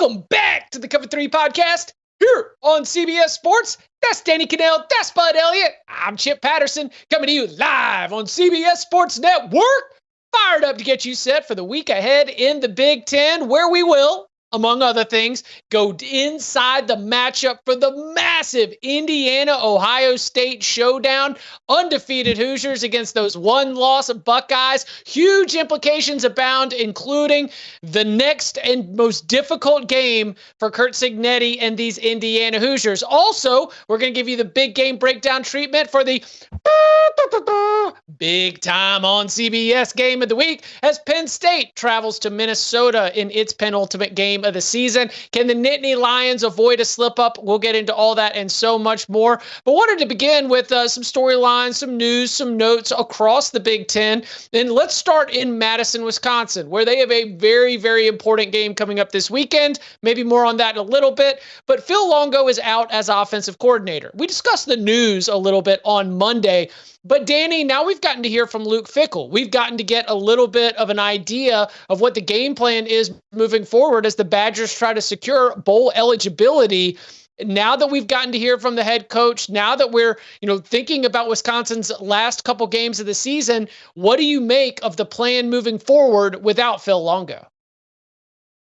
Welcome back to the Cover 3 podcast here on CBS Sports. That's Danny Cannell. That's Bud Elliott. I'm Chip Patterson coming to you live on CBS Sports Network. Fired up to get you set for the week ahead in the Big Ten, where we will, among other things, go inside the matchup for the massive Indiana-Ohio State showdown. Undefeated Hoosiers against those one-loss Buckeyes. Huge implications abound, including the next and most difficult game for Curt Cignetti and these Indiana Hoosiers. Also, we're going to give you the big game breakdown treatment for the big time on CBS game of the week as Penn State travels to Minnesota in its penultimate game of the season. Can the Nittany Lions avoid a slip-up? We'll get into all that and so much more. But wanted to begin with some storylines, some news, some notes across the Big Ten. And let's start in Madison, Wisconsin, where they have a very, very important game coming up this weekend. Maybe more on that in a little bit. But Phil Longo is out as offensive coordinator. We discussed the news a little bit on Monday. But Danny, now we've gotten to hear from Luke Fickell. We've gotten to get a little bit of an idea of what the game plan is moving forward as the Badgers try to secure bowl eligibility. Now that we've gotten to hear from the head coach, now that we're, thinking about Wisconsin's last couple games of the season, what do you make of the plan moving forward without Phil Longo?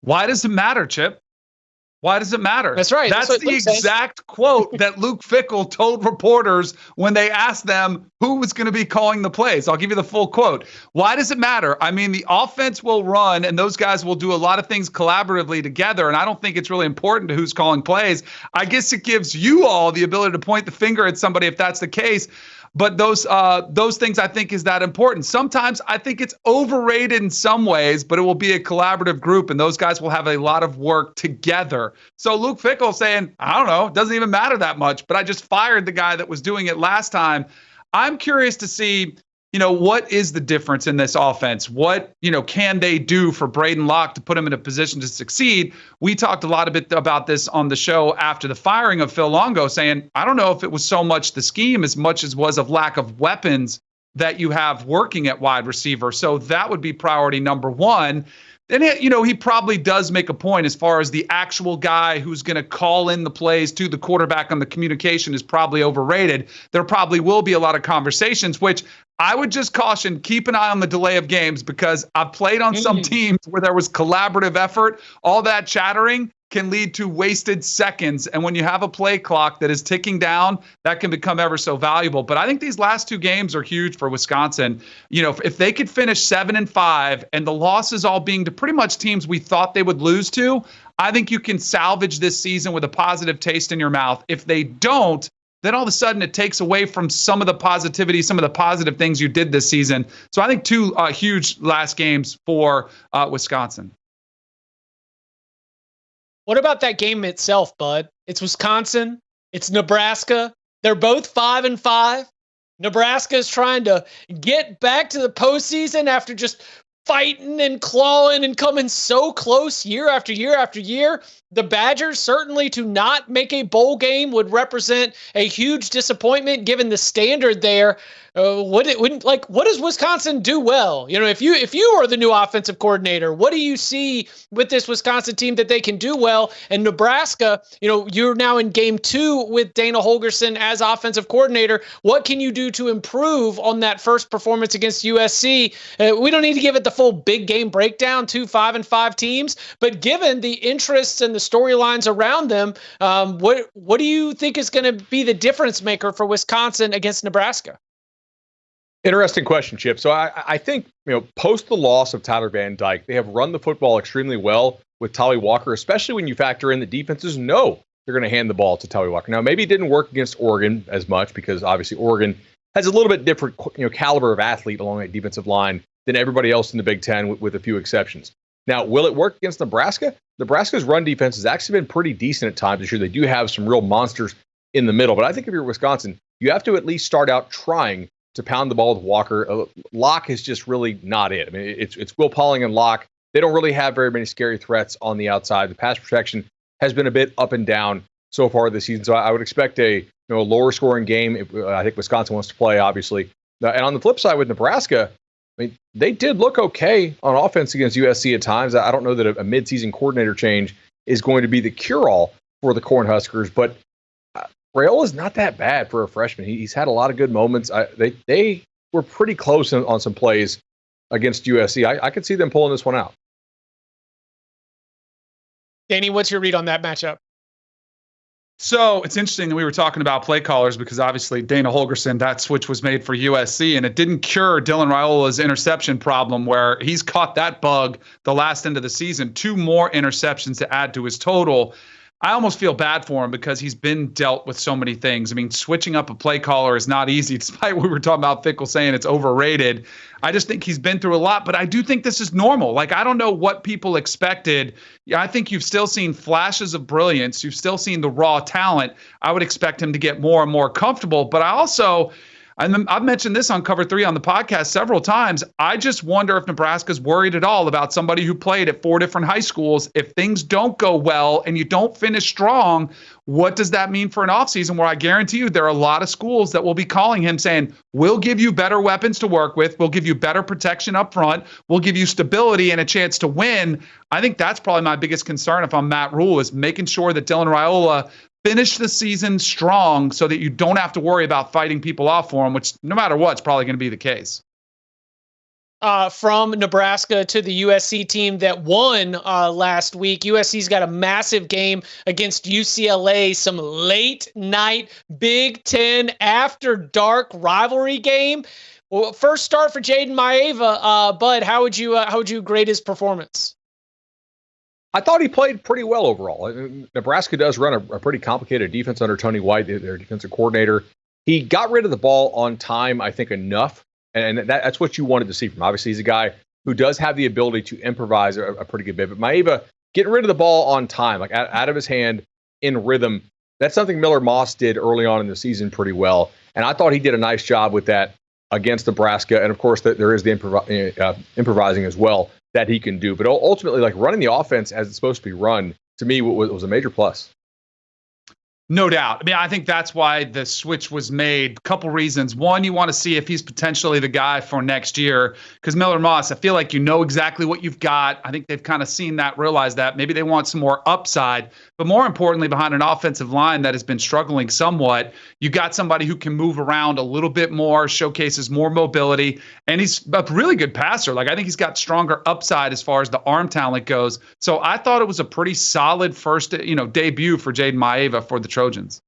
Why does it matter, Chip? Why does it matter? That's right. That's the exact quote that Luke Fickell told reporters when they asked them who was going to be calling the plays. I'll give you the full quote. Why does it matter? I mean, the offense will run, and those guys will do a lot of things collaboratively together, and I don't think it's really important to who's calling plays. I guess it gives you all the ability to point the finger at somebody if that's the case. But those things I think is that important. Sometimes I think it's overrated in some ways, but it will be a collaborative group, and those guys will have a lot of work together. So Luke Fickell saying, I don't know, it doesn't even matter that much, but I just fired the guy that was doing it last time. I'm curious to see, what is the difference in this offense? What, can they do for Braden Locke to put him in a position to succeed? We talked a lot about this on the show after the firing of Phil Longo, saying, I don't know if it was so much the scheme as much as was of lack of weapons that you have working at wide receiver. So that would be priority number one. And, he probably does make a point as far as the actual guy who's going to call in the plays to the quarterback on the communication is probably overrated. There probably will be a lot of conversations, which I would just caution, keep an eye on the delay of games, because I've played on some teams where there was collaborative effort. All that chattering can lead to wasted seconds. And when you have a play clock that is ticking down, that can become ever so valuable. But I think these last two games are huge for Wisconsin. If they could finish 7-5 and the losses all being to pretty much teams we thought they would lose to, I think you can salvage this season with a positive taste in your mouth. If they don't, then all of a sudden it takes away from some of the positivity, some of the positive things you did this season. So I think two huge last games for Wisconsin. What about that game itself, Bud? It's Wisconsin. It's Nebraska. They're both 5-5. Nebraska is trying to get back to the postseason after just fighting and clawing and coming so close year after year after year. The Badgers, certainly to not make a bowl game would represent a huge disappointment given the standard there. What does Wisconsin do well? If you are the new offensive coordinator, what do you see with this Wisconsin team that they can do well? And Nebraska, you're now in game 2 with Dana Holgorsen as offensive coordinator. What can you do to improve on that first performance against USC? We don't need to give it the full big game breakdown, 2 5-5 teams, but given the interests and the storylines around them, what do you think is going to be the difference maker for Wisconsin against Nebraska? Interesting question, Chip. So I think, post the loss of Tyler Van Dyke, they have run the football extremely well with Tolly Walker, especially when you factor in the defenses know they're going to hand the ball to Tolly Walker. Now, maybe it didn't work against Oregon as much because obviously Oregon has a little bit different, caliber of athlete along that defensive line than everybody else in the Big Ten with a few exceptions. Now, will it work against Nebraska? Nebraska's run defense has actually been pretty decent at times this year. They do have some real monsters in the middle, but I think if you're Wisconsin, you have to at least start out trying to pound the ball with Walker. Locke is just really not it. I mean, it's Will Pauling and Locke. They don't really have very many scary threats on the outside. The pass protection has been a bit up and down so far this season. So I would expect a lower scoring game. I think Wisconsin wants to play, obviously. And on the flip side with Nebraska, I mean, they did look okay on offense against USC at times. I don't know that a midseason coordinator change is going to be the cure-all for the Cornhuskers. But Raiola's not that bad for a freshman. He's had a lot of good moments. They were pretty close on some plays against USC. I could see them pulling this one out. Danny, what's your read on that matchup? So it's interesting that we were talking about play callers because obviously Dana Holgorsen, that switch was made for USC, and it didn't cure Dylan Raiola's interception problem where he's caught that bug the last end of the season. 2 more interceptions to add to his total. I almost feel bad for him because he's been dealt with so many things. I mean, switching up a play caller is not easy, despite what we were talking about Fickell saying it's overrated. I just think he's been through a lot, but I do think this is normal. Like, I don't know what people expected. I think you've still seen flashes of brilliance. You've still seen the raw talent. I would expect him to get more and more comfortable, but I've mentioned this on Cover 3 on the podcast several times. I just wonder if Nebraska's worried at all about somebody who played at 4 different high schools. If things don't go well and you don't finish strong, what does that mean for an offseason where I guarantee you there are a lot of schools that will be calling him saying, we'll give you better weapons to work with. We'll give you better protection up front. We'll give you stability and a chance to win. I think that's probably my biggest concern if I'm Matt Rule, is making sure that Dylan Raiola finish the season strong so that you don't have to worry about fighting people off for him, which no matter what, is probably going to be the case. From Nebraska to the USC team that won last week. USC's got a massive game against UCLA, some late night Big Ten after dark rivalry game. Well, first start for Jaden Maeva. Bud, how would you grade his performance? I thought he played pretty well overall. Nebraska does run a pretty complicated defense under Tony White, their defensive coordinator. He got rid of the ball on time, I think, enough, and that's what you wanted to see from him. Obviously, he's a guy who does have the ability to improvise a pretty good bit. But Maeva, getting rid of the ball on time, like out of his hand in rhythm, that's something Miller Moss did early on in the season pretty well. And I thought he did a nice job with that against Nebraska. And, of course, there is the improvising as well that he can do. But ultimately, like, running the offense as it's supposed to be run, to me, was a major plus. No doubt. I mean, I think that's why the switch was made. A couple reasons. One, you want to see if he's potentially the guy for next year. Because Miller Moss, I feel like you know exactly what you've got. I think they've kind of seen that, realized that. Maybe they want some more upside. But more importantly, behind an offensive line that has been struggling somewhat, you got somebody who can move around a little bit more, showcases more mobility, and he's a really good passer. Like, I think he's got stronger upside as far as the arm talent goes. So I thought it was a pretty solid first, debut for Jaden Maeva for the Trojans.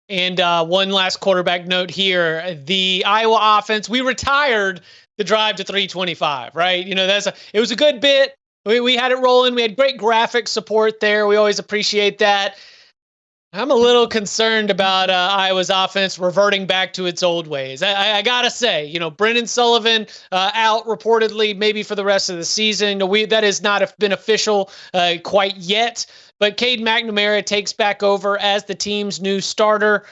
And one last quarterback note here. The Iowa offense, we retired the drive to 325, right? It was a good bit. We had it rolling. We had great graphic support there. We always appreciate that. I'm a little concerned about Iowa's offense reverting back to its old ways. I got to say, Brendan Sullivan out reportedly maybe for the rest of the season. That has not been official quite yet. But Cade McNamara takes back over as the team's new starter.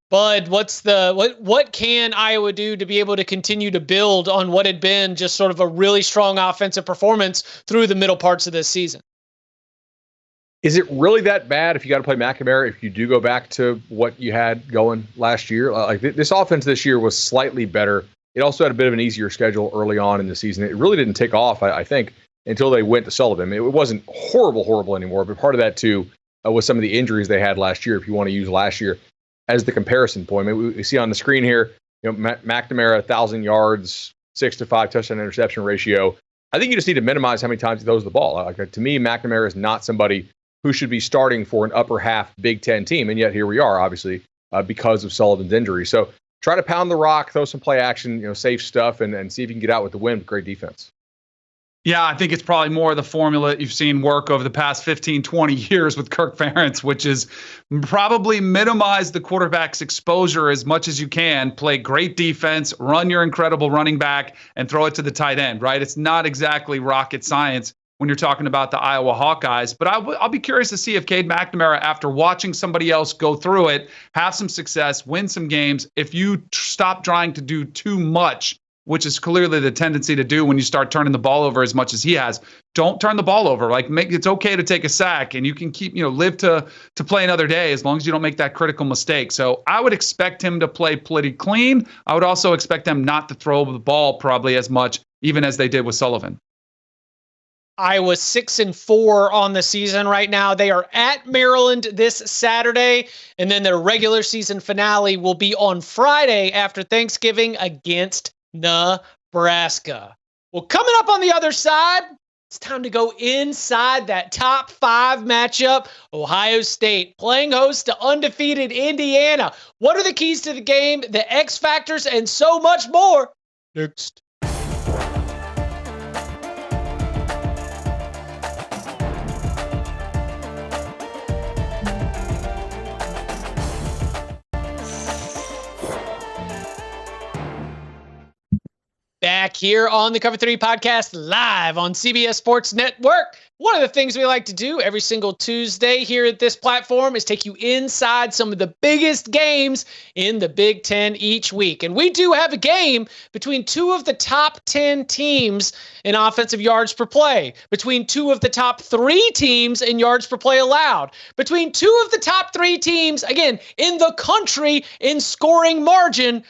Bud, what can Iowa do to be able to continue to build on what had been just sort of a really strong offensive performance through the middle parts of this season? Is it really that bad if you got to play McNamara, if you do go back to what you had going last year? Like, this offense this year was slightly better. It also had a bit of an easier schedule early on in the season. It really didn't take off, I think, until they went to Sullivan. It wasn't horrible anymore, but part of that, too, was some of the injuries they had last year, if you want to use last year as the comparison point. I mean, we see on the screen here, McNamara, 1,000 yards, 6-5 touchdown interception ratio. I think you just need to minimize how many times he throws the ball. Like, to me, McNamara is not somebody who should be starting for an upper half Big Ten team. And yet here we are, obviously, because of Sullivan's injury. So try to pound the rock, throw some play action, safe stuff, and see if you can get out with the win with great defense. Yeah, I think it's probably more of the formula you've seen work over the past 15, 20 years with Kirk Ferentz, which is probably minimize the quarterback's exposure as much as you can, play great defense, run your incredible running back, and throw it to the tight end, right? It's not exactly rocket science when you're talking about the Iowa Hawkeyes. But I'll be curious to see if Cade McNamara, after watching somebody else go through it, have some success, win some games, if you stop trying to do too much, which is clearly the tendency to do when you start turning the ball over as much as he has. Don't turn the ball over. It's okay to take a sack, and you can keep, live to play another day as long as you don't make that critical mistake. So I would expect him to play pretty clean. I would also expect them not to throw the ball probably as much, even as they did with Sullivan. Iowa 6-4 on the season right now. They are at Maryland this Saturday, and then their regular season finale will be on Friday after Thanksgiving against Nebraska. Well, coming up on the other side, it's time to go inside that top 5 matchup. Ohio State playing host to undefeated Indiana. What are the keys to the game, the X factors, and so much more? Next. Back here on the Cover 3 podcast, live on CBS Sports Network. One of the things we like to do every single Tuesday here at this platform is take you inside some of the biggest games in the Big Ten each week. And we do have a game between 2 of the top 10 teams in offensive yards per play, between 2 of the top 3 teams in yards per play allowed, between 2 of the top 3 teams, again, in the country in scoring margin.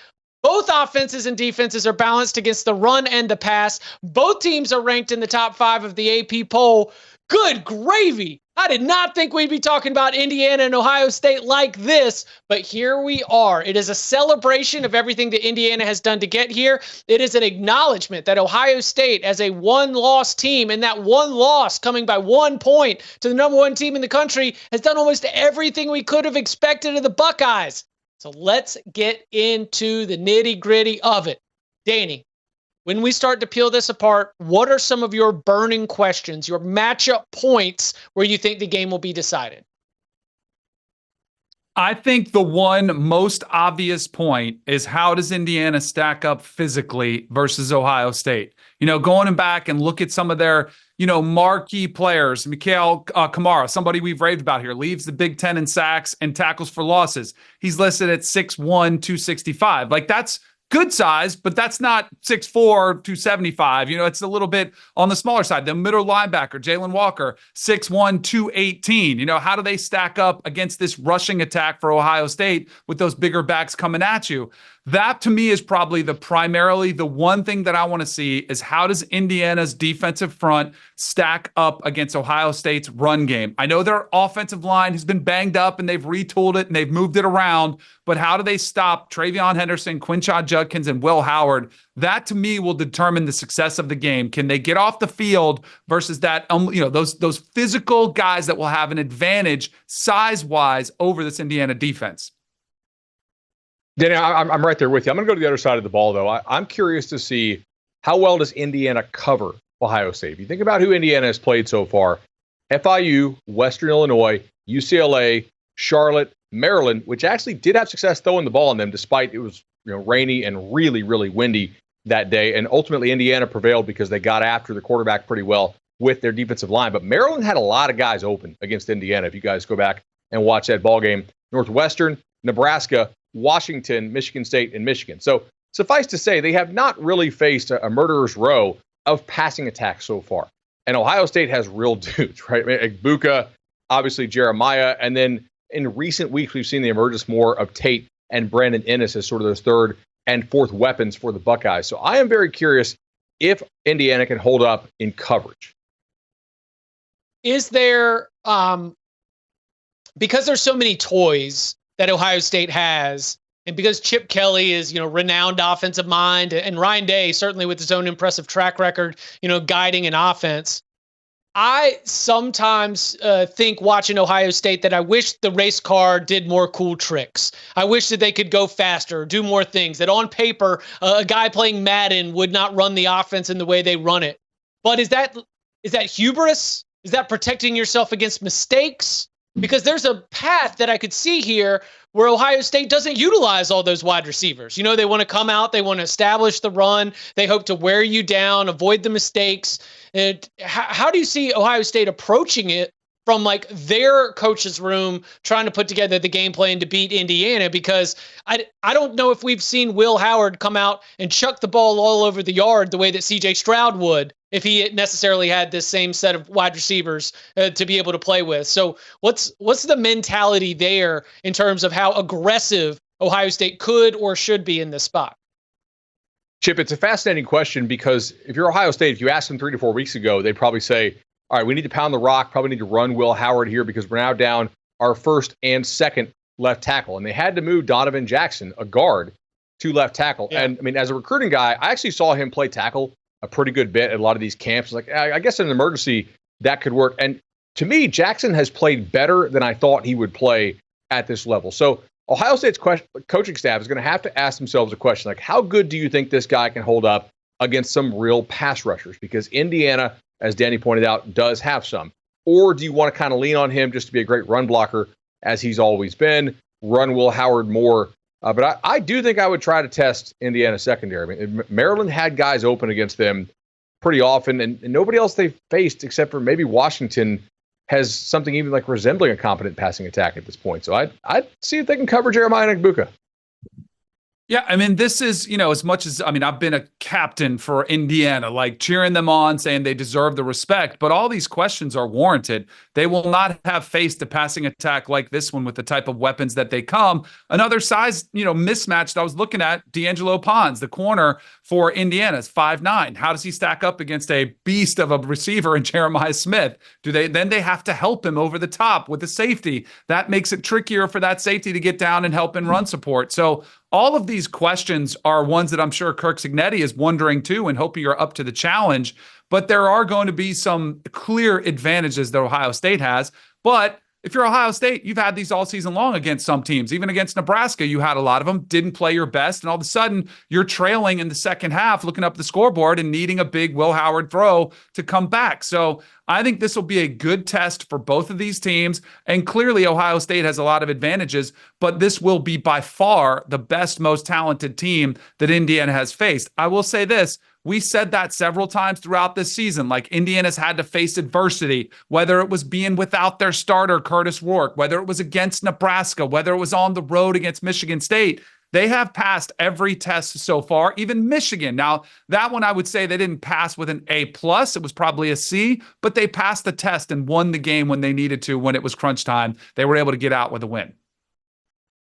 Both offenses and defenses are balanced against the run and the pass. Both teams are ranked in the top 5 of the AP poll. Good gravy. I did not think we'd be talking about Indiana and Ohio State like this, but here we are. It is a celebration of everything that Indiana has done to get here. It is an acknowledgement that Ohio State, as a one-loss team, and that one loss coming by 1 point to the number 1 team in the country, has done almost everything we could have expected of the Buckeyes. So let's get into the nitty-gritty of it. Danny, when we start to peel this apart, what are some of your burning questions, your matchup points where you think the game will be decided? I think the one most obvious point is, how does Indiana stack up physically versus Ohio State? Going back and look at some of their, marquee players. Mikhail Kamara, somebody we've raved about here, leads the Big Ten in sacks and tackles for losses. He's listed at 6'1", 265. Like, that's good size, but that's not 6'4", 275. It's a little bit on the smaller side. The middle linebacker, Jalen Walker, 6'1", 218. How do they stack up against this rushing attack for Ohio State with those bigger backs coming at you? That, to me, is probably primarily the one thing that I want to see, is how does Indiana's defensive front stack up against Ohio State's run game? I know their offensive line has been banged up and they've retooled it and they've moved it around, but how do they stop Travion Henderson, Quinshon Judkins, and Will Howard? That, to me, will determine the success of the game. Can they get off the field versus that, those physical guys that will have an advantage size-wise over this Indiana defense? Danny, I'm right there with you. I'm going to go to the other side of the ball, though. I'm curious to see, how well does Indiana cover Ohio State? If you think about who Indiana has played so far, FIU, Western Illinois, UCLA, Charlotte, Maryland, which actually did have success throwing the ball on them despite it was rainy and really, really windy that day. And ultimately, Indiana prevailed because they got after the quarterback pretty well with their defensive line. But Maryland had a lot of guys open against Indiana, if you guys go back and watch that ball game. Northwestern, Nebraska, Washington, Michigan State, and Michigan. So suffice to say, they have not really faced a murderer's row of passing attacks so far. And Ohio State has real dudes, right? Egbuka, obviously Jeremiah, and then in recent weeks, we've seen the emergence more of Tate and Brandon Ennis as sort of those third and fourth weapons for the Buckeyes. So I am very curious if Indiana can hold up in coverage. Is there, because there's so many toys that Ohio State has, and because Chip Kelly is, renowned offensive mind, and Ryan Day, certainly with his own impressive track record, guiding an offense, I sometimes think, watching Ohio State, that I wish the race car did more cool tricks. I wish that they could go faster, do more things, that on paper, a guy playing Madden would not run the offense in the way they run it. But is that hubris? Is that protecting yourself against mistakes? Because there's a path that I could see here where Ohio State doesn't utilize all those wide receivers. They want to come out, they want to establish the run, they hope to wear you down, avoid the mistakes. And how do you see Ohio State approaching it from their coach's room, trying to put together the game plan to beat Indiana? Because I don't know if we've seen Will Howard come out and chuck the ball all over the yard the way that CJ Stroud would if he necessarily had this same set of wide receivers to be able to play with. So what's the mentality there in terms of how aggressive Ohio State could or should be in this spot? Chip, it's a fascinating question because if you're Ohio State, if you asked them 3 to 4 weeks ago, they'd probably say, all right, we need to pound the rock, probably need to run Will Howard here because we're now down our first and second left tackle. And they had to move Donovan Jackson, a guard, to left tackle. Yeah. And I mean, as a recruiting guy, I actually saw him play tackle a pretty good bit at a lot of these camps. Like, I guess in an emergency, that could work. And to me, Jackson has played better than I thought he would play at this level. So Ohio State's coaching staff is going to have to ask themselves a question, like, how good do you think this guy can hold up against some real pass rushers? Because Indiana, as Danny pointed out, does have some. Or do you want to kind of lean on him just to be a great run blocker, as he's always been, run Will Howard more? But I do think I would try to test Indiana secondary. I mean, Maryland had guys open against them pretty often, and nobody else they've faced except for maybe Washington has something even like resembling a competent passing attack at this point. So I'd see if they can cover Jeremiah Nagbuka. Yeah, I mean, this is, as much as, I've been a captain for Indiana, like cheering them on, saying they deserve the respect, but all these questions are warranted. They will not have faced a passing attack like this one with the type of weapons that they come. Another size, mismatch that I was looking at, D'Angelo Pons, the corner for Indiana, is 5'9". How does he stack up against a beast of a receiver in Jeremiah Smith? Then they have to help him over the top with the safety. That makes it trickier for that safety to get down and help in run support. So all of these questions are ones that I'm sure Kirk Cignetti is wondering too and hoping you're up to the challenge. But there are going to be some clear advantages that Ohio State has. But if you're Ohio State, you've had these all season long against some teams. Even against Nebraska, you had a lot of them, didn't play your best, and all of a sudden you're trailing in the second half, looking up the scoreboard and needing a big Will Howard throw to come back. So I think this will be a good test for both of these teams, and clearly Ohio State has a lot of advantages, but this will be by far the best, most talented team that Indiana has faced. I will say this. We said that several times throughout this season, like Indiana's had to face adversity, whether it was being without their starter, Curtis Rourke, whether it was against Nebraska, whether it was on the road against Michigan State. They have passed every test so far, even Michigan. Now, that one I would say they didn't pass with an A+. It was probably a C, but they passed the test and won the game when they needed to, when it was crunch time. They were able to get out with a win.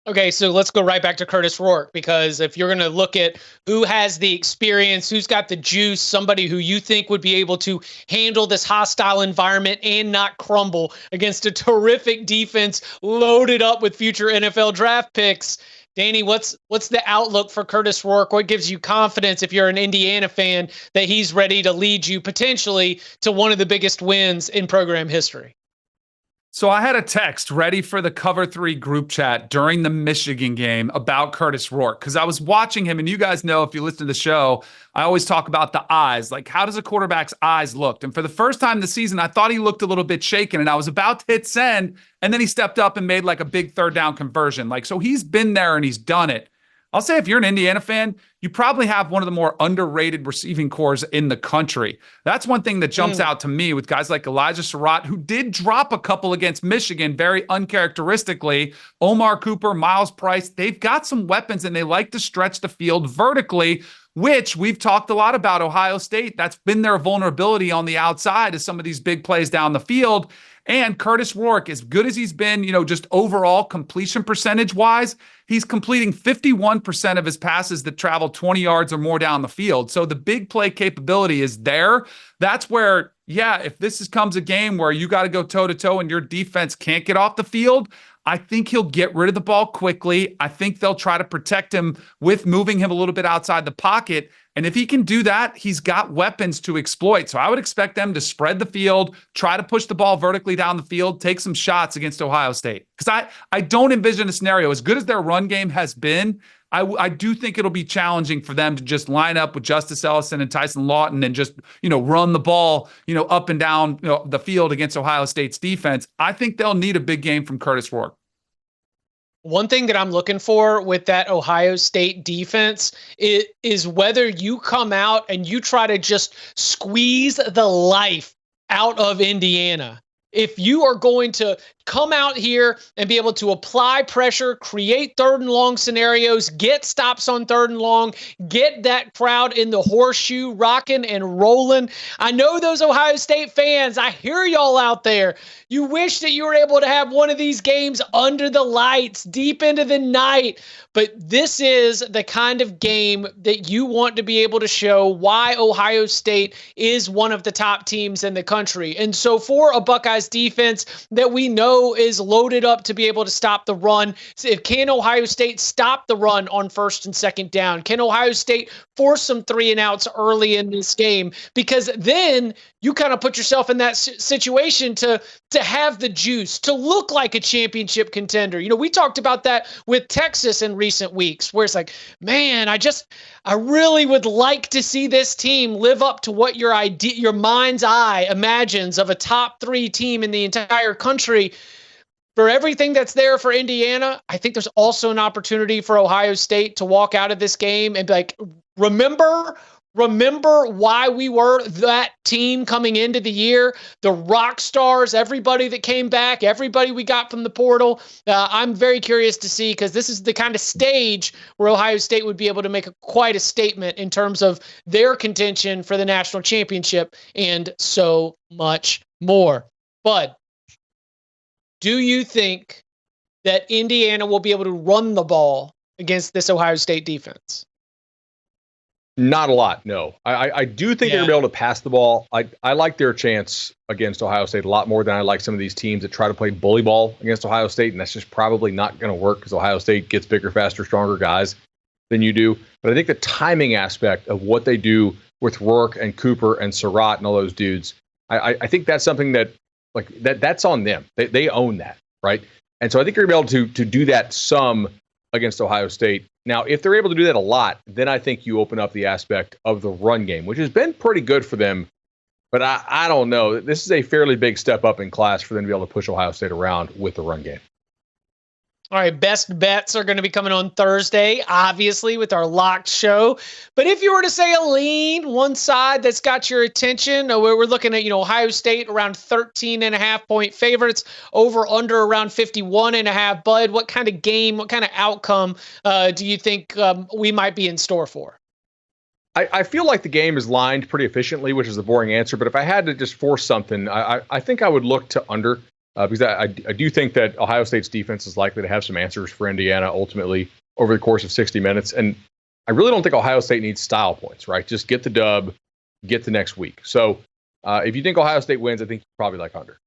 Okay, so let's go right back to Curtis Rourke, because if you're going to look at who has the experience, who's got the juice, somebody who you think would be able to handle this hostile environment and not crumble against a terrific defense loaded up with future NFL draft picks, Danny, what's the outlook for Curtis Rourke? What gives you confidence, if you're an Indiana fan, that he's ready to lead you potentially to one of the biggest wins in program history? So I had a text ready for the Cover 3 group chat during the Michigan game about Curtis Rourke, because I was watching him, and you guys know, if you listen to the show, I always talk about the eyes. Like, how does a quarterback's eyes look? And for the first time this season, I thought he looked a little bit shaken, and I was about to hit send, and then he stepped up and made like a big third down conversion. Like, so he's been there and he's done it. I'll say if you're an Indiana fan, you probably have one of the more underrated receiving cores in the country. That's one thing that jumps out to me with guys like Elijah Surratt, who did drop a couple against Michigan very uncharacteristically. Omar Cooper, Miles Price, they've got some weapons and they like to stretch the field vertically, which we've talked a lot about Ohio State. That's been their vulnerability on the outside, is some of these big plays down the field. And Curtis Rourke, as good as he's been, just overall completion percentage-wise, he's completing 51% of his passes that travel 20 yards or more down the field. So the big play capability is there. That's where, if this comes a game where you got to go toe-to-toe and your defense can't get off the field, I think he'll get rid of the ball quickly. I think they'll try to protect him with moving him a little bit outside the pocket. And if he can do that, he's got weapons to exploit. So I would expect them to spread the field, try to push the ball vertically down the field, take some shots against Ohio State. Because I don't envision a scenario, as good as their run game has been, I do think it'll be challenging for them to just line up with Justice Ellison and Tyson Lawton and just, run the ball, up and down the field against Ohio State's defense. I think they'll need a big game from Curtis Rourke. One thing that I'm looking for with that Ohio State defense is whether you come out and you try to just squeeze the life out of Indiana. If you are going to come out here and be able to apply pressure, create third and long scenarios, get stops on third and long, get that crowd in the horseshoe rocking and rolling. I know those Ohio State fans, I hear y'all out there. You wish that you were able to have one of these games under the lights, deep into the night. But this is the kind of game that you want to be able to show why Ohio State is one of the top teams in the country. And so for a Buckeyes defense that we know is loaded up to be able to stop the run, can Ohio State stop the run on first and second down? Can Ohio State force some 3-and-outs early in this game? Because then you kind of put yourself in that situation to have the juice, to look like a championship contender. You know, we talked about that with Texas in recent weeks, where it's like, man, I really would like to see this team live up to what your mind's eye imagines of a top 3 team in the entire country. For everything that's there for Indiana, I think there's also an opportunity for Ohio State to walk out of this game and be like, remember why we were that team coming into the year, the rock stars, everybody that came back, everybody we got from the portal. I'm very curious to see, because this is the kind of stage where Ohio State would be able to make quite a statement in terms of their contention for the national championship and so much more. Bud, do you think that Indiana will be able to run the ball against this Ohio State defense? Not a lot, no. I do think they're going to be able to pass the ball. I like their chance against Ohio State a lot more than I like some of these teams that try to play bully ball against Ohio State, and that's just probably not going to work because Ohio State gets bigger, faster, stronger guys than you do. But I think the timing aspect of what they do with Rourke and Cooper and Surratt and all those dudes, I think that's something that's on them. They own that, right? And so I think you're going to be able to do that some against Ohio State. Now, if they're able to do that a lot, then I think you open up the aspect of the run game, which has been pretty good for them. But I don't know. This is a fairly big step up in class for them to be able to push Ohio State around with the run game. All right, best bets are going to be coming on Thursday, obviously, with our locked show. But if you were to say a lean, one side that's got your attention, we're looking at, Ohio State around 13.5-point favorites, over under around 51.5. Bud, what kind of game, what kind of outcome do you think we might be in store for? I feel like the game is lined pretty efficiently, which is the boring answer. But if I had to just force something, I think I would look to under. Because I do think that Ohio State's defense is likely to have some answers for Indiana ultimately over the course of 60 minutes. And I really don't think Ohio State needs style points, right? Just get the dub, get the next week. So if you think Ohio State wins, I think you probably like under.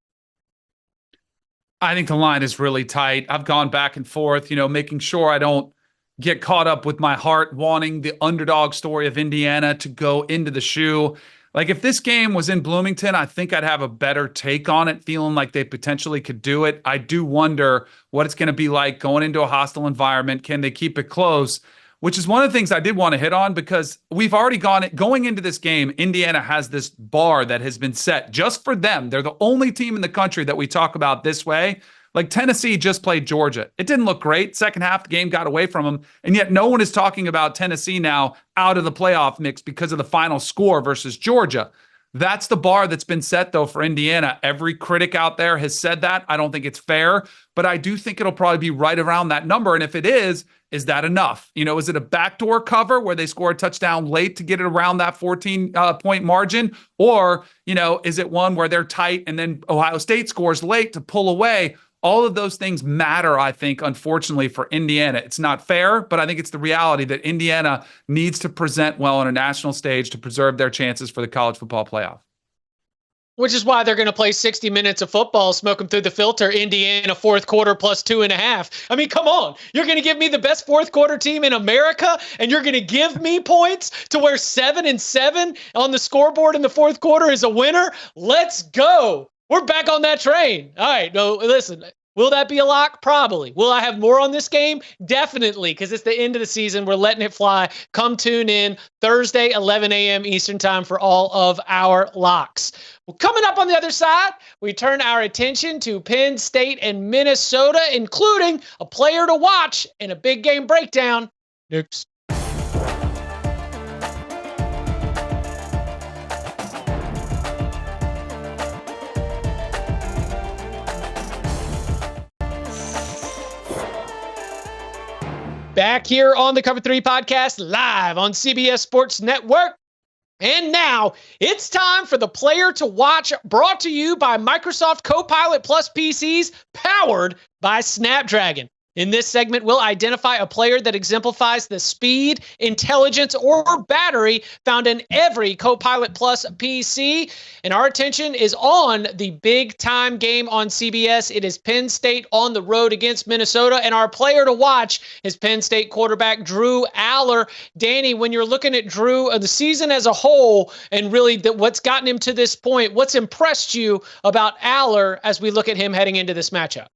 I think the line is really tight. I've gone back and forth, making sure I don't get caught up with my heart wanting the underdog story of Indiana to go into the shoe. Like, if this game was in Bloomington, I think I'd have a better take on it, feeling like they potentially could do it. I do wonder what it's going to be like going into a hostile environment. Can they keep it close? Which is one of the things I did want to hit on, because we've already going into this game, Indiana has this bar that has been set just for them. They're the only team in the country that we talk about this way. Like, Tennessee just played Georgia. It didn't look great. Second half, the game got away from them. And yet no one is talking about Tennessee now out of the playoff mix because of the final score versus Georgia. That's the bar that's been set, though, for Indiana. Every critic out there has said that. I don't think it's fair, but I do think it'll probably be right around that number. And if it is that enough? Is it a backdoor cover where they score a touchdown late to get it around that 14-point margin? Or, is it one where they're tight and then Ohio State scores late to pull away? All of those things matter, I think, unfortunately, for Indiana. It's not fair, but I think it's the reality that Indiana needs to present well on a national stage to preserve their chances for the college football playoff. Which is why they're going to play 60 minutes of football, smoke them through the filter, Indiana fourth quarter plus 2.5. I mean, come on. You're going to give me the best fourth quarter team in America, and you're going to give me points to where 7-7 on the scoreboard in the fourth quarter is a winner? Let's go. We're back on that train. All right. No, listen, will that be a lock? Probably. Will I have more on this game? Definitely, because it's the end of the season. We're letting it fly. Come tune in Thursday, 11 a.m. Eastern time for all of our locks. Well, coming up on the other side, we turn our attention to Penn State and Minnesota, including a player to watch and a big game breakdown next. Back here on the Cover 3 podcast, live on CBS Sports Network. And now it's time for the player to watch, brought to you by Microsoft Copilot Plus PCs, powered by Snapdragon. In this segment, we'll identify a player that exemplifies the speed, intelligence, or battery found in every Copilot Plus PC. And our attention is on the big-time game on CBS. It is Penn State on the road against Minnesota. And our player to watch is Penn State quarterback Drew Aller. Danny, when you're looking at Drew, the season as a whole, and really what's gotten him to this point, what's impressed you about Aller as we look at him heading into this matchup?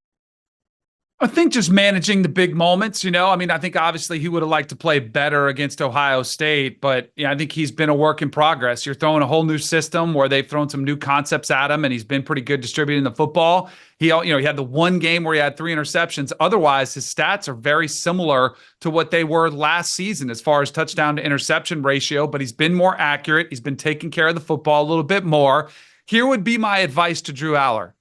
I think just managing the big moments, I mean, I think obviously he would have liked to play better against Ohio State, but I think he's been a work in progress. You're throwing a whole new system where they've thrown some new concepts at him, and he's been pretty good distributing the football. He had the one game where he had 3 interceptions. Otherwise, his stats are very similar to what they were last season as far as touchdown to interception ratio, but he's been more accurate. He's been taking care of the football a little bit more. Here would be my advice to Drew Aller.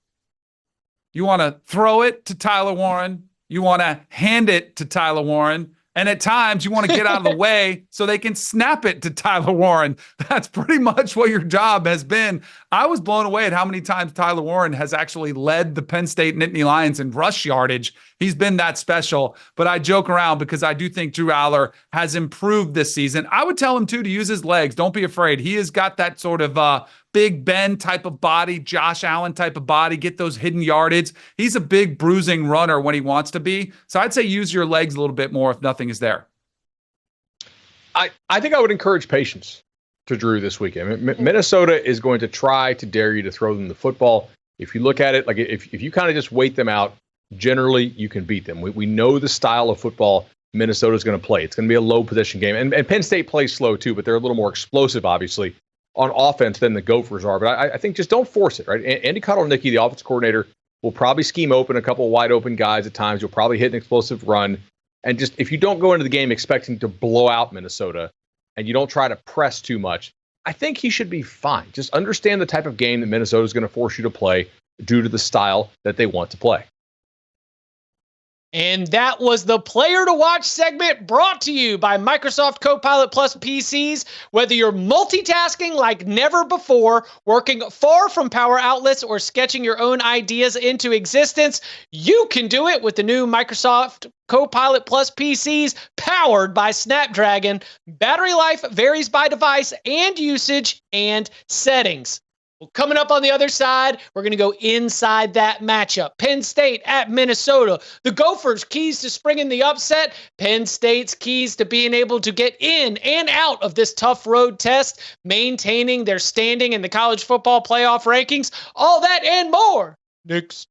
You want to throw it to Tyler Warren. You want to hand it to Tyler Warren. And at times you want to get out of the way so they can snap it to Tyler Warren. That's pretty much what your job has been. I was blown away at how many times Tyler Warren has actually led the Penn State Nittany Lions in rush yardage. He's been that special, but I joke around because I do think Drew Aller has improved this season. I would tell him too to use his legs. Don't be afraid. He has got that sort of Big Ben type of body, Josh Allen type of body, get those hidden yardage. He's a big bruising runner when he wants to be. So I'd say use your legs a little bit more if nothing is there. I think I would encourage patience to Drew this weekend. Minnesota is going to try to dare you to throw them the football. If you look at it, like if you kind of just wait them out, generally you can beat them. We know the style of football Minnesota is going to play. It's going to be a low possession game. And Penn State plays slow too, but they're a little more explosive, obviously, on offense than the Gophers are. But I think just don't force it, right? Andy Kotelnicki, the offensive coordinator, will probably scheme open a couple of wide open guys at times. You'll probably hit an explosive run. And just if you don't go into the game expecting to blow out Minnesota and you don't try to press too much, I think he should be fine. Just understand the type of game that Minnesota is going to force you to play due to the style that they want to play. And that was the Player to Watch segment brought to you by Microsoft Copilot Plus PCs. Whether you're multitasking like never before, working far from power outlets, or sketching your own ideas into existence, you can do it with the new Microsoft Copilot Plus PCs powered by Snapdragon. Battery life varies by device and usage and settings. Well, coming up on the other side, we're going to go inside that matchup. Penn State at Minnesota. The Gophers' keys to springing the upset. Penn State's keys to being able to get in and out of this tough road test, maintaining their standing in the college football playoff rankings. All that and more next.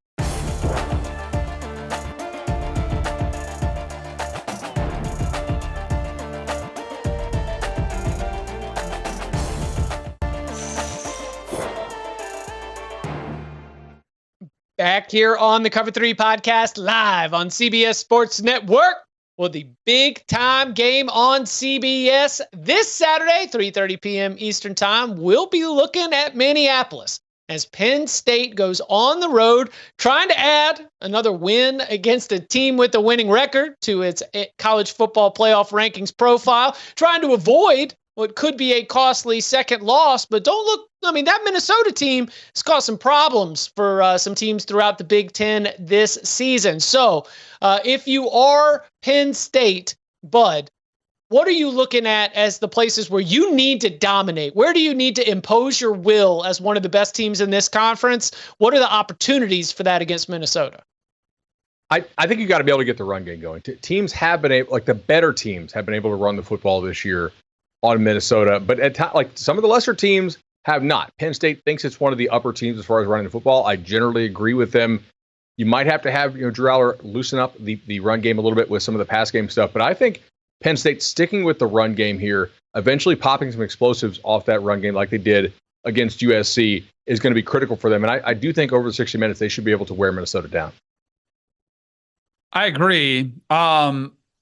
Back here on the Cover 3 podcast, live on CBS Sports Network. Well, the big time game on CBS this Saturday, 3:30 p.m. Eastern Time. We'll be looking at Minneapolis as Penn State goes on the road, trying to add another win against a team with a winning record to its college football playoff rankings profile, trying to avoid what could be a costly second loss. But don't look, I mean, that Minnesota team has caused some problems for some teams throughout the Big Ten this season. So if you are Penn State, Bud, what are you looking at as the places where you need to dominate? Where do you need to impose your will as one of the best teams in this conference? What are the opportunities for that against Minnesota? I think you got to be able to get the run game going. Teams have been able, like the better teams have been able to run the football this year on Minnesota, but like some of the lesser teams have not. Penn State thinks it's one of the upper teams as far as running the football. I generally agree with them. You might have to have Drew Aller loosen up the run game a little bit with some of the pass game stuff, but I think Penn State sticking with the run game here, eventually popping some explosives off that run game like they did against USC, is going to be critical for them. And I do think over the 60 minutes they should be able to wear Minnesota down. I agree.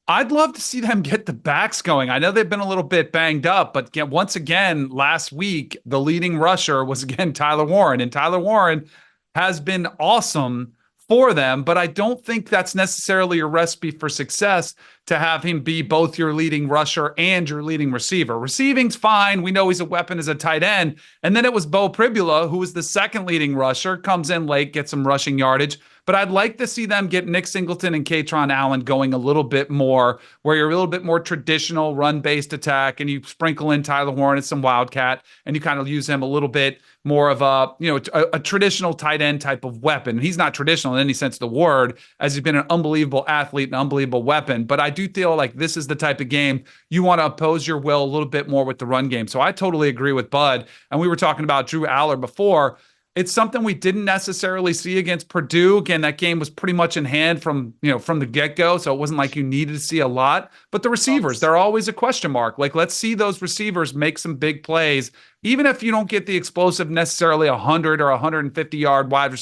I'd love to see them get the backs going. I know they've been a little bit banged up, but once again, last week, the leading rusher was, again, Tyler Warren. And Tyler Warren has been awesome for them, but I don't think that's necessarily a recipe for success to have him be both your leading rusher and your leading receiver. Receiving's fine. We know he's a weapon as a tight end. And then it was Bo Pribula, who was the second leading rusher, comes in late, gets some rushing yardage. But I'd like to see them get Nick Singleton and Katron Allen going a little bit more, where you're a little bit more traditional run-based attack, and you sprinkle in Tyler Warren and some Wildcat, and you kind of use him a little bit more of a traditional tight end type of weapon. He's not traditional in any sense of the word, as he's been an unbelievable athlete, an unbelievable weapon. But I do feel like this is the type of game you want to oppose your will a little bit more with the run game. So I totally agree with Bud. And we were talking about Drew Aller before. It's something we didn't necessarily see against Purdue. Again, that game was pretty much in hand from the get-go, so it wasn't like you needed to see a lot. But the receivers, they're always a question mark. Like, let's see those receivers make some big plays, even if you don't get the explosive necessarily 100 or 150-yard wide,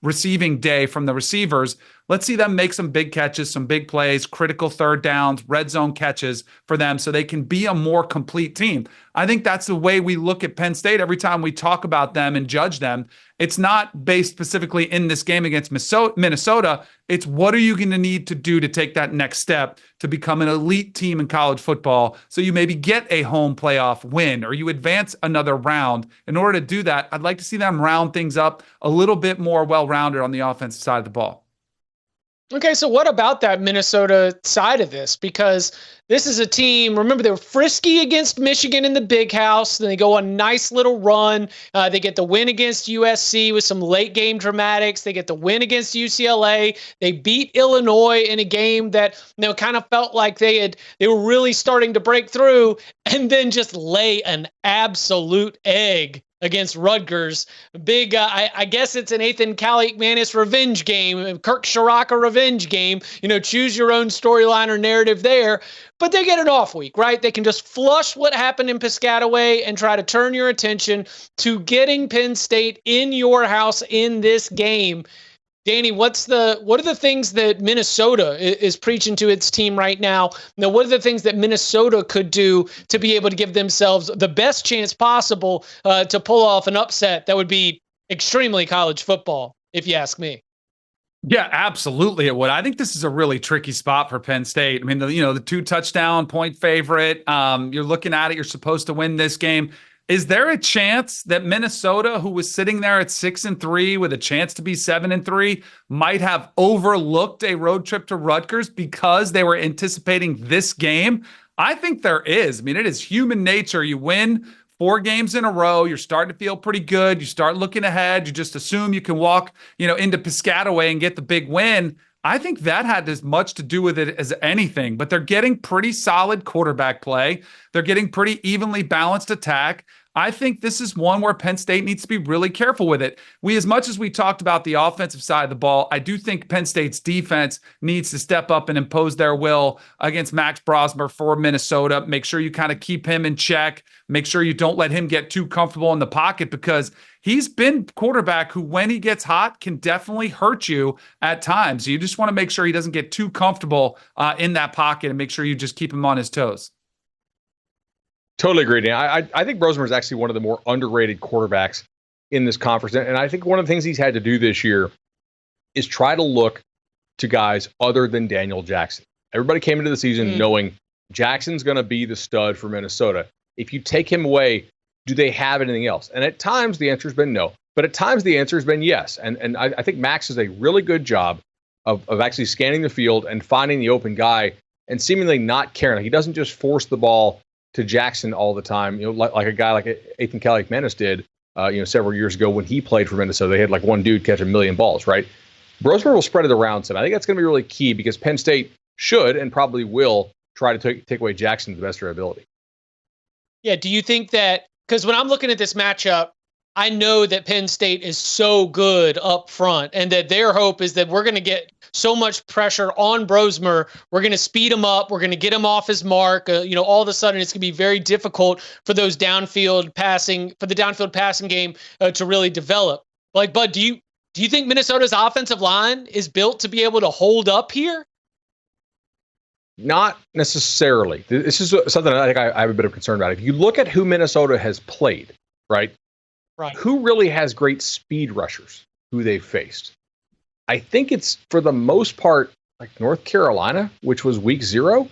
receiving day from the receivers. Let's see them make some big catches, some big plays, critical third downs, red zone catches for them so they can be a more complete team. I think that's the way we look at Penn State every time we talk about them and judge them. It's not based specifically in this game against Minnesota. It's what are you going to need to do to take that next step to become an elite team in college football so you maybe get a home playoff win or you advance another round. In order to do that, I'd like to see them round things up a little bit more well-rounded on the offensive side of the ball. Okay, so what about that Minnesota side of this? Because this is a team, remember, they were frisky against Michigan in the Big House. Then they go on a nice little run. They get the win against USC with some late game dramatics. They get the win against UCLA. They beat Illinois in a game that kind of felt like they were really starting to break through, and then just lay an absolute egg against Rutgers. Big, I guess it's an Ethan Kaliakmanis revenge game, Kirk Shiraka revenge game. Choose your own storyline or narrative there. But they get an off week, right? They can just flush what happened in Piscataway and try to turn your attention to getting Penn State in your house in this game. Danny, what are the things that Minnesota is preaching to its team right now? What are the things that Minnesota could do to be able to give themselves the best chance possible to pull off an upset that would be extremely college football, if you ask me? Yeah, absolutely it would. I think this is a really tricky spot for Penn State. I mean, the 2-touchdown point favorite. You're looking at it. You're supposed to win this game. Is there a chance that Minnesota, who was sitting there at 6-3 with a chance to be 7-3, might have overlooked a road trip to Rutgers because they were anticipating this game? I think there is. I mean, it is human nature. You win 4 games in a row. You're starting to feel pretty good. You start looking ahead. You just assume you can walk, into Piscataway and get the big win. I think that had as much to do with it as anything, but they're getting pretty solid quarterback play. They're getting pretty evenly balanced attack. I think this is one where Penn State needs to be really careful with it. As much as we talked about the offensive side of the ball, I do think Penn State's defense needs to step up and impose their will against Max Brosmer for Minnesota. Make sure you kind of keep him in check. Make sure you don't let him get too comfortable in the pocket because he's been quarterback who, when he gets hot, can definitely hurt you at times. So you just want to make sure he doesn't get too comfortable in that pocket and make sure you just keep him on his toes. Totally agree, Dan. I think Brosmer is actually one of the more underrated quarterbacks in this conference. And I think one of the things he's had to do this year is try to look to guys other than Daniel Jackson. Everybody came into the season knowing Jackson's going to be the stud for Minnesota. If you take him away, do they have anything else? And at times the answer has been no. But at times the answer has been yes. And I think Max does a really good job of actually scanning the field and finding the open guy and seemingly not caring. He doesn't just force the ball to Jackson all the time, like a guy like Ethan Kaliakmanis did, several years ago when he played for Minnesota. They had like one dude catch 1 million balls, right? Brosmer will spread it around some. I think that's going to be really key because Penn State should and probably will try to take away Jackson to the best of their ability. Yeah, do you think that, because when I'm looking at this matchup, I know that Penn State is so good up front and that their hope is that we're going to get so much pressure on Brosmer. We're going to speed him up. We're going to get him off his mark. All of a sudden it's going to be very difficult for the downfield passing game to really develop. Like, Bud, do you think Minnesota's offensive line is built to be able to hold up here? Not necessarily. This is something I think I have a bit of concern about. If you look at who Minnesota has played, right? Who really has great speed rushers who they've faced? I think it's for the most part like North Carolina, which was week 0,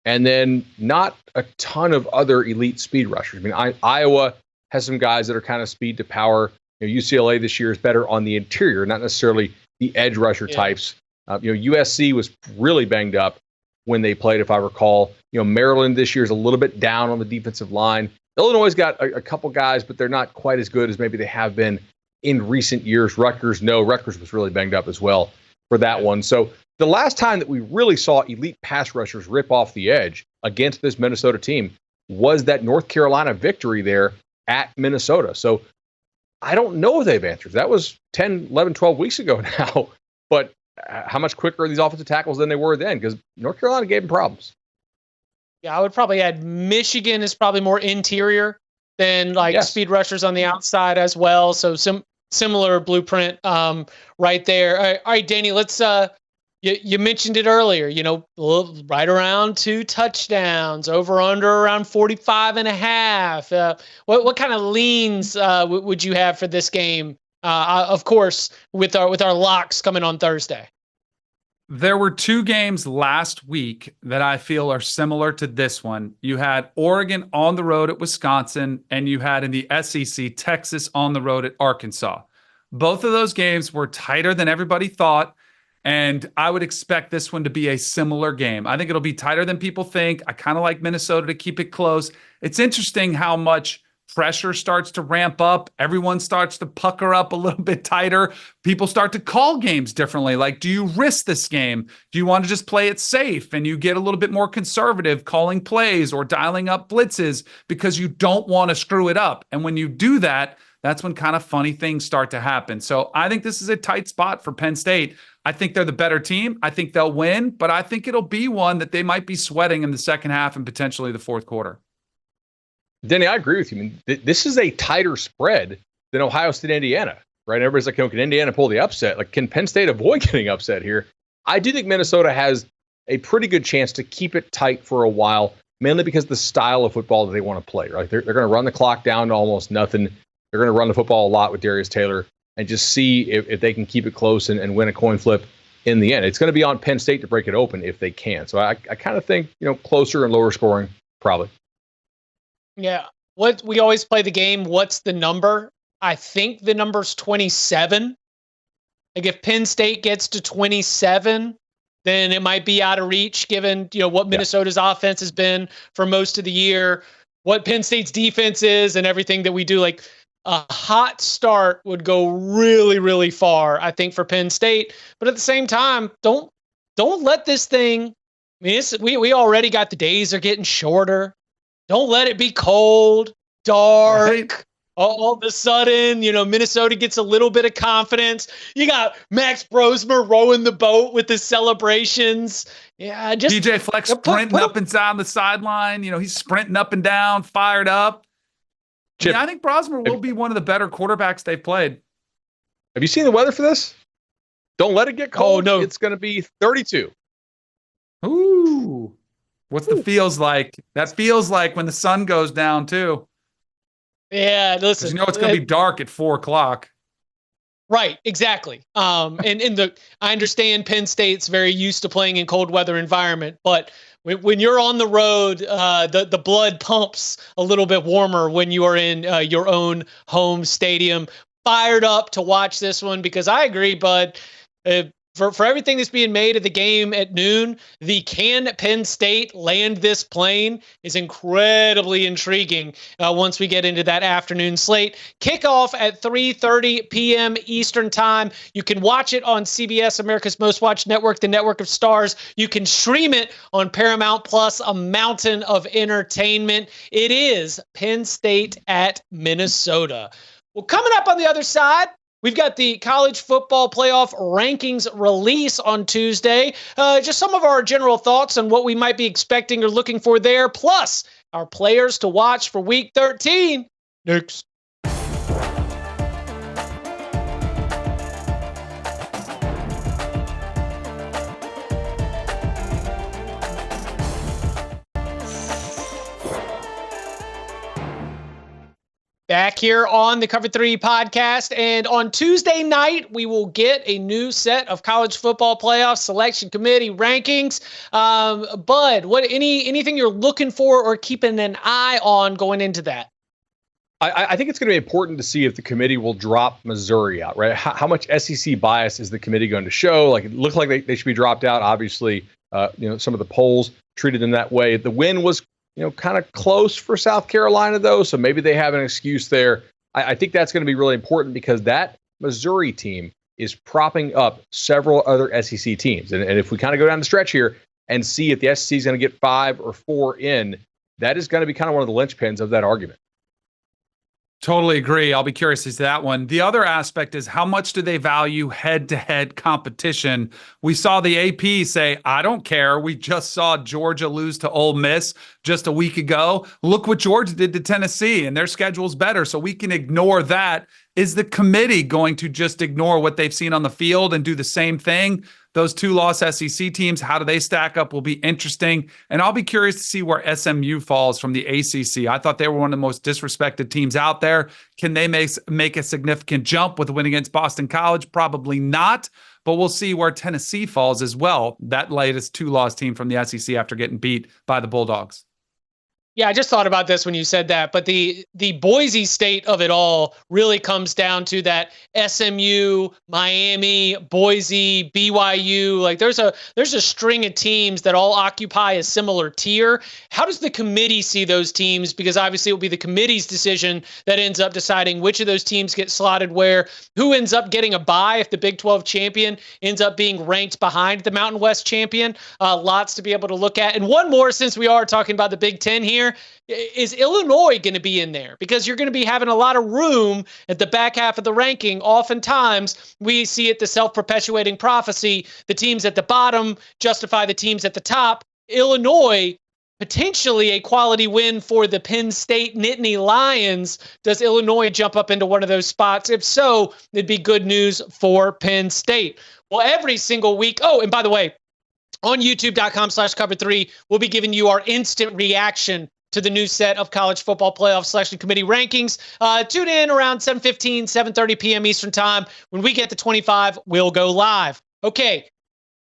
and then not a ton of other elite speed rushers. I mean, Iowa has some guys that are kind of speed to power. UCLA this year is better on the interior, not necessarily the edge rusher types. USC was really banged up when they played, if I recall. Maryland this year is a little bit down on the defensive line. Illinois got a couple guys, but they're not quite as good as maybe they have been in recent years. Rutgers was really banged up as well for that one. So the last time that we really saw elite pass rushers rip off the edge against this Minnesota team was that North Carolina victory there at Minnesota. So I don't know if they've answered. That was 10, 11, 12 weeks ago now. But how much quicker are these offensive tackles than they were then? Because North Carolina gave them problems. Yeah, I would probably add Michigan is probably more interior than speed rushers on the outside as well. So some similar blueprint right there. All right, Danny, let's you mentioned it earlier, right around 2 touchdowns, over under around 45.5. What kind of leans would you have for this game? Of course, with our locks coming on Thursday. There were 2 games last week that I feel are similar to this one. You had Oregon on the road at Wisconsin, and you had in the SEC, Texas on the road at Arkansas. Both of those games were tighter than everybody thought, and I would expect this one to be a similar game. I think it'll be tighter than people think. I kind of like Minnesota to keep it close. It's interesting how much pressure starts to ramp up. Everyone starts to pucker up a little bit tighter. People start to call games differently. Like, do you risk this game? Do you want to just play it safe? And you get a little bit more conservative calling plays or dialing up blitzes because you don't want to screw it up. And when you do that, that's when kind of funny things start to happen. So I think this is a tight spot for Penn State. I think they're the better team. I think they'll win, but I think it'll be one that they might be sweating in the second half and potentially the fourth quarter. Denny, I agree with you. I mean, this is a tighter spread than Ohio State, Indiana, right? Everybody's like, can Indiana pull the upset? Like, can Penn State avoid getting upset here? I do think Minnesota has a pretty good chance to keep it tight for a while, mainly because the style of football that they want to play, right? They're going to run the clock down to almost nothing. They're going to run the football a lot with Darius Taylor and just see if they can keep it close and win a coin flip in the end. It's going to be on Penn State to break it open if they can. So I kind of think, closer and lower scoring, probably. Yeah. What we always play the game, what's the number? I think the number's 27. Like if Penn State gets to 27, then it might be out of reach given, what Minnesota's offense has been for most of the year, what Penn State's defense is and everything that we do. Like a hot start would go really, really far, I think, for Penn State. But at the same time, don't let this thing, we already got the days are getting shorter. Don't let it be cold, dark. Right. All of a sudden, Minnesota gets a little bit of confidence. You got Max Brosmer rowing the boat with his celebrations. Yeah, just DJ Flex sprinting up and down the sideline. He's sprinting up and down, fired up. Chip, I think Brosmer will be one of the better quarterbacks they've played. Have you seen the weather for this? Don't let it get cold. Oh, no. It's going to be 32. Ooh. What's the feels like? That feels like when the sun goes down, too. Yeah, listen. It's going to be dark at 4:00. Right, exactly. I understand Penn State's very used to playing in cold weather environment, but when you're on the road, the blood pumps a little bit warmer when you are in your own home stadium. Fired up to watch this one because I agree, Bud. For everything that's being made of the game at noon, the can Penn State land this plane is incredibly intriguing once we get into that afternoon slate. Kickoff at 3:30 p.m. Eastern Time. You can watch it on CBS, America's Most Watched Network, the network of stars. You can stream it on Paramount Plus, a mountain of entertainment. It is Penn State at Minnesota. Well, coming up on the other side, we've got the college football playoff rankings release on Tuesday. Just some of our general thoughts on what we might be expecting or looking for there, plus our players to watch for Week 13. Next. Back here on the Cover 3 podcast. And on Tuesday night, we will get a new set of college football playoff selection committee rankings. Bud, anything you're looking for or keeping an eye on going into that? I think it's going to be important to see if the committee will drop Missouri out, right? How much SEC bias is the committee going to show? Like, it looked like they should be dropped out. Obviously, some of the polls treated them that way. The win was, kind of close for South Carolina, though, so maybe they have an excuse there. I think that's going to be really important because that Missouri team is propping up several other SEC teams. And if we kind of go down the stretch here and see if the SEC is going to get 5 or 4 in, that is going to be kind of one of the linchpins of that argument. Totally agree. I'll be curious as to that one. The other aspect is how much do they value head-to-head competition? We saw the AP say, I don't care. We just saw Georgia lose to Ole Miss just a week ago. Look what Georgia did to Tennessee, and their schedule's better, so we can ignore that. Is the committee going to just ignore what they've seen on the field and do the same thing? Those 2-loss SEC teams, how do they stack up will be interesting. And I'll be curious to see where SMU falls from the ACC. I thought they were one of the most disrespected teams out there. Can they make a significant jump with a win against Boston College? Probably not. But we'll see where Tennessee falls as well. That latest 2-loss team from the SEC after getting beat by the Bulldogs. Yeah, I just thought about this when you said that, but the Boise State of it all really comes down to that SMU, Miami, Boise, BYU. Like there's a string of teams that all occupy a similar tier. How does the committee see those teams? Because obviously it will be the committee's decision that ends up deciding which of those teams get slotted where, who ends up getting a bye if the Big 12 champion ends up being ranked behind the Mountain West champion. Lots to be able to look at. And one more, since we are talking about the Big 10 here, is Illinois going to be in there? Because you're going to be having a lot of room at the back half of the ranking. Oftentimes, we see it the self-perpetuating prophecy. The teams at the bottom justify the teams at the top. Illinois, potentially a quality win for the Penn State-Nittany Lions. Does Illinois jump up into one of those spots? If so, it'd be good news for Penn State. Well, every single week. Oh, and by the way, on youtube.com/cover3, we'll be giving you our instant reaction to the new set of college football playoff selection committee rankings. Tune in around 7:15, 7:30 p.m. Eastern time. When we get to 25, we'll go live. Okay.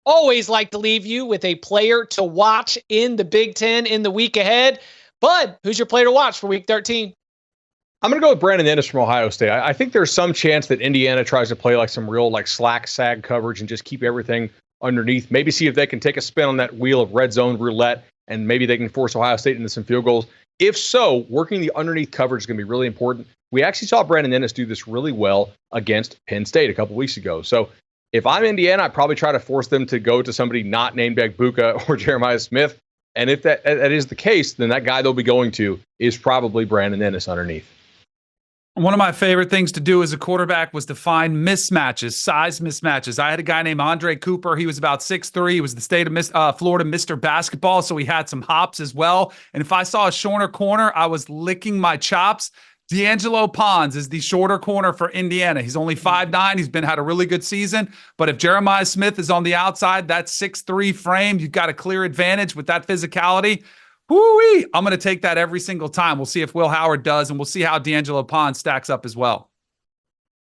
Always like to leave you with a player to watch in the Big Ten in the week ahead. Bud, who's your player to watch for week 13? I'm going to go with Brandon Ennis from Ohio State. I think there's some chance that Indiana tries to play like some real slack sag coverage and just keep everything underneath. Maybe see if they can take a spin on that wheel of red zone roulette, and maybe they can force Ohio State into some field goals. If so, working the underneath coverage is going to be really important. We actually saw Brandon Ennis do this really well against Penn State a couple weeks ago. So if I'm Indiana, I'd probably try to force them to go to somebody not named Egbuka or Jeremiah Smith. And if that is the case, then that guy they'll be going to is probably Brandon Ennis underneath. One of my favorite things to do as a quarterback was to find mismatches, size mismatches. I had a guy named Andre Cooper. He was about 6'3". He was the state of Florida Mr. Basketball, so he had some hops as well. And if I saw a shorter corner, I was licking my chops. D'Angelo Pons is the shorter corner for Indiana. He's only 5'9". He's had a really good season. But if Jeremiah Smith is on the outside, that 6'3" frame, you've got a clear advantage with that physicality. Whoo-wee! I'm going to take that every single time. We'll see if Will Howard does, and we'll see how D'Angelo Pons stacks up as well.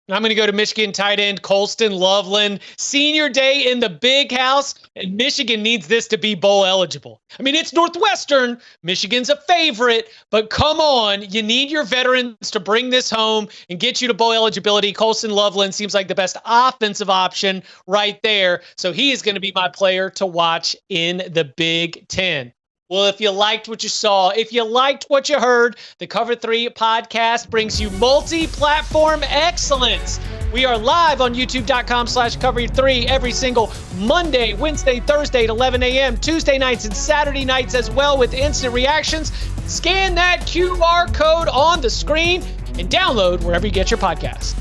I'm going to go to Michigan tight end Colston Loveland. Senior day in the big house, and Michigan needs this to be bowl eligible. I mean, it's Northwestern. Michigan's a favorite, but come on. You need your veterans to bring this home and get you to bowl eligibility. Colston Loveland seems like the best offensive option right there, so he is going to be my player to watch in the Big Ten. Well, if you liked what you saw, if you liked what you heard, the Cover 3 podcast brings you multi-platform excellence. We are live on youtube.com/cover3 every single Monday, Wednesday, Thursday at 11 a.m., Tuesday nights and Saturday nights as well with instant reactions. Scan that QR code on the screen and download wherever you get your podcasts.